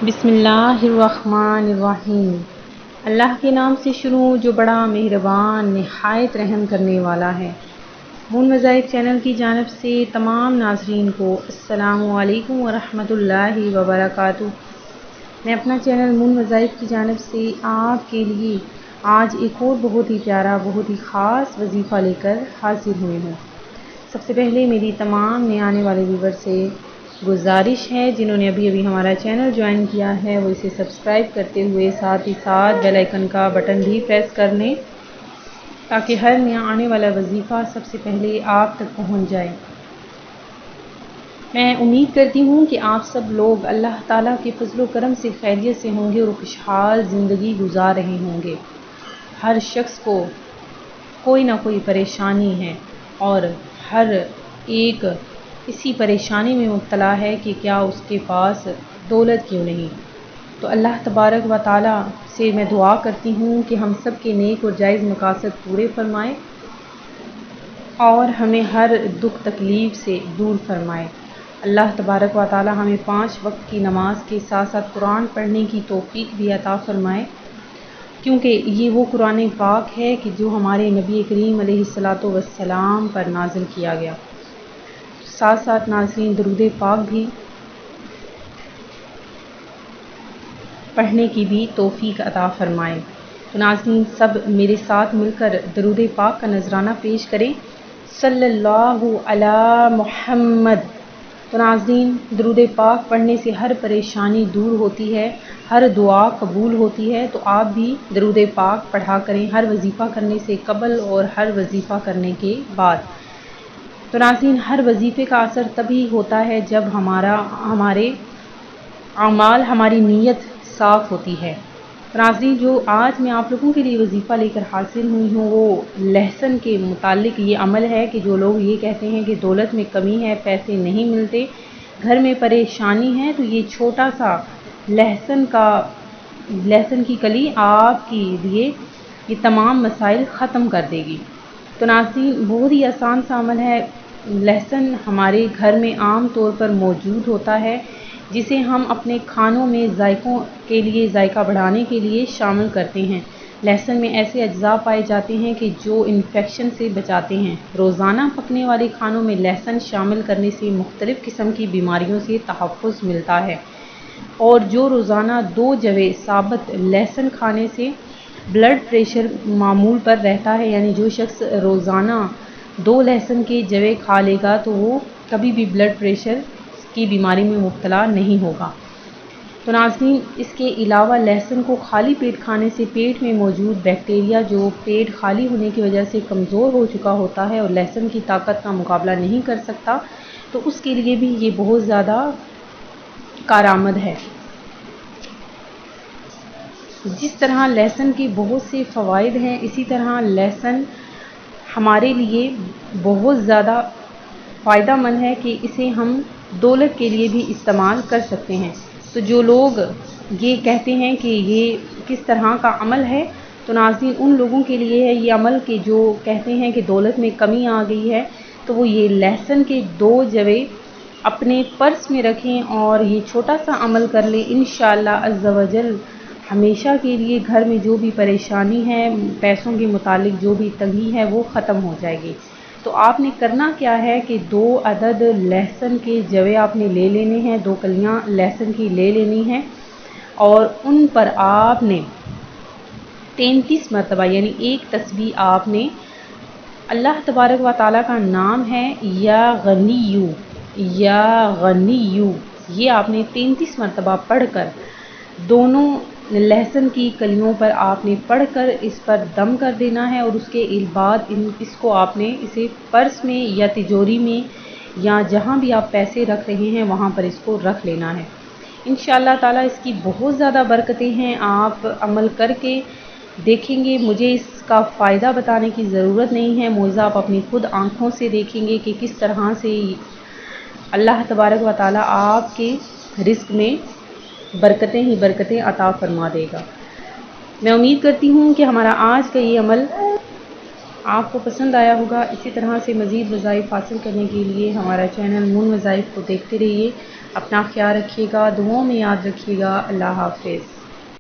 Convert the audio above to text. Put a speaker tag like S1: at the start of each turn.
S1: بسم اللہ الرحمن الرحیم۔ اللہ کے نام سے شروع جو بڑا مہربان نہایت رحم کرنے والا ہے۔ مون وظائف چینل کی جانب سے تمام ناظرین کو السلام علیکم ورحمۃ اللہ وبرکاتہ۔ میں اپنا چینل مون وظائف کی جانب سے آپ کے لیے آج ایک اور بہت ہی پیارا بہت ہی خاص وظیفہ لے کر حاضر ہوئی ہوں۔ سب سے پہلے میری تمام نئے آنے والے ویور سے گزارش ہے، جنہوں نے ابھی ہمارا چینل جوائن کیا ہے وہ اسے سبسکرائب کرتے ہوئے ساتھ ہی ساتھ بیل آئیکن کا بٹن بھی پریس کر لیں تاکہ ہر نیا آنے والا وظیفہ سب سے پہلے آپ تک پہنچ جائے۔ میں امید کرتی ہوں کہ آپ سب لوگ اللہ تعالیٰ کے فضل و کرم سے خیریت سے ہوں گے اور خوشحال زندگی گزار رہے ہوں گے۔ ہر شخص کو کوئی نہ کوئی پریشانی ہے اور ہر ایک اسی پریشانی میں مبتلا ہے کہ کیا اس کے پاس دولت کیوں نہیں۔ تو اللہ تبارک و تعالیٰ سے میں دعا کرتی ہوں کہ ہم سب کے نیک اور جائز مقاصد پورے فرمائے اور ہمیں ہر دکھ تکلیف سے دور فرمائے۔ اللہ تبارک و تعالیٰ ہمیں 5 وقت کی نماز کے ساتھ ساتھ قرآن پڑھنے کی توفیق بھی عطا فرمائے، کیونکہ یہ وہ قرآن پاک ہے کہ جو ہمارے نبی کریم علیہ الصلاۃ والسلام پر نازل کیا گیا۔ ساتھ ساتھ ناظرین درود پاک بھی پڑھنے کی بھی توفیق عطا فرمائے۔ تو ناظرین سب میرے ساتھ مل کر درود پاک کا نذرانہ پیش کریں، صلی اللہ علی محمد۔ تو ناظرین درود پاک پڑھنے سے ہر پریشانی دور ہوتی ہے، ہر دعا قبول ہوتی ہے، تو آپ بھی درود پاک پڑھا کریں ہر وظیفہ کرنے سے قبل اور ہر وظیفہ کرنے کے بعد۔ تو ناظرین ہر وظیفے کا اثر تبھی ہوتا ہے جب ہمارے اعمال ہماری نیت صاف ہوتی ہے۔ ناظرین جو آج میں آپ لوگوں کے لیے وظیفہ لے کر حاصل ہوئی ہوں وہ لہسن کے متعلق یہ عمل ہے کہ جو لوگ یہ کہتے ہیں کہ دولت میں کمی ہے، پیسے نہیں ملتے، گھر میں پریشانی ہے، تو یہ چھوٹا سا لہسن کی کلی آپ کے لیے یہ تمام مسائل ختم کر دے گی۔ تو ناظرین بہت ہی آسان سا عمل ہے۔ لہسن ہمارے گھر میں عام طور پر موجود ہوتا ہے، جسے ہم اپنے کھانوں میں ذائقہ بڑھانے کے لیے شامل کرتے ہیں۔ لہسن میں ایسے اجزاء پائے جاتے ہیں کہ جو انفیکشن سے بچاتے ہیں۔ روزانہ پکنے والے کھانوں میں لہسن شامل کرنے سے مختلف قسم کی بیماریوں سے تحفظ ملتا ہے، اور جو روزانہ 2 جویں ثابت لہسن کھانے سے بلڈ پریشر معمول پر رہتا ہے، یعنی جو شخص روزانہ 2 لہسن کے جویں کھا لے گا تو وہ کبھی بھی بلڈ پریشر کی بیماری میں مبتلا نہیں ہوگا۔ تو ناظرین اس کے علاوہ لہسن کو خالی پیٹ کھانے سے پیٹ میں موجود بیکٹیریا جو پیٹ خالی ہونے کی وجہ سے کمزور ہو چکا ہوتا ہے اور لہسن کی طاقت کا مقابلہ نہیں کر سکتا، تو اس کے لیے بھی یہ بہت زیادہ کارآمد ہے۔ جس طرح لہسن کے بہت سے فوائد ہیں، اسی طرح لہسن ہمارے لیے بہت زیادہ فائدہ مند ہے کہ اسے ہم دولت کے لیے بھی استعمال کر سکتے ہیں۔ تو جو لوگ یہ کہتے ہیں کہ یہ کس طرح کا عمل ہے، تو ناظرین ان لوگوں کے لیے ہے یہ عمل کہ جو کہتے ہیں کہ دولت میں کمی آ گئی ہے، تو وہ یہ لہسن کے 2 جویں اپنے پرس میں رکھیں اور یہ چھوٹا سا عمل کر لیں، انشاءاللہ عز و جل ہمیشہ کے لیے گھر میں جو بھی پریشانی ہے، پیسوں کے متعلق جو بھی تنگی ہے وہ ختم ہو جائے گی۔ تو آپ نے کرنا کیا ہے کہ 2 عدد لہسن کے جویں آپ نے لے لینے ہیں، 2 کلیاں لہسن کی لے لینی ہیں، اور ان پر آپ نے 33 مرتبہ یعنی ایک تسبیح آپ نے اللہ تبارک و تعالیٰ کا نام ہے یا غنیو، یہ آپ نے 33 مرتبہ پڑھ کر دونوں لہسن کی کلیوں پر آپ نے پڑھ کر اس پر دم کر دینا ہے، اور اس کے بعد اس کو آپ نے اسے پرس میں یا تجوری میں یا جہاں بھی آپ پیسے رکھ رہے ہیں وہاں پر اس کو رکھ لینا ہے۔ انشاءاللہ تعالیٰ اس کی بہت زیادہ برکتیں ہیں، آپ عمل کر کے دیکھیں گے، مجھے اس کا فائدہ بتانے کی ضرورت نہیں ہے، معجزہ آپ اپنی خود آنکھوں سے دیکھیں گے کہ کس طرح سے اللہ تبارک و تعالیٰ آپ کے رزق میں برکتیں ہی برکتیں عطا فرما دے گا۔ میں امید کرتی ہوں کہ ہمارا آج کا یہ عمل آپ کو پسند آیا ہوگا۔ اسی طرح سے مزید وظائف حاصل کرنے کے لیے ہمارا چینل مون وظائف کو دیکھتے رہیے۔ اپنا خیال رکھیے گا، دعاؤں میں یاد رکھیے گا۔ اللہ حافظ۔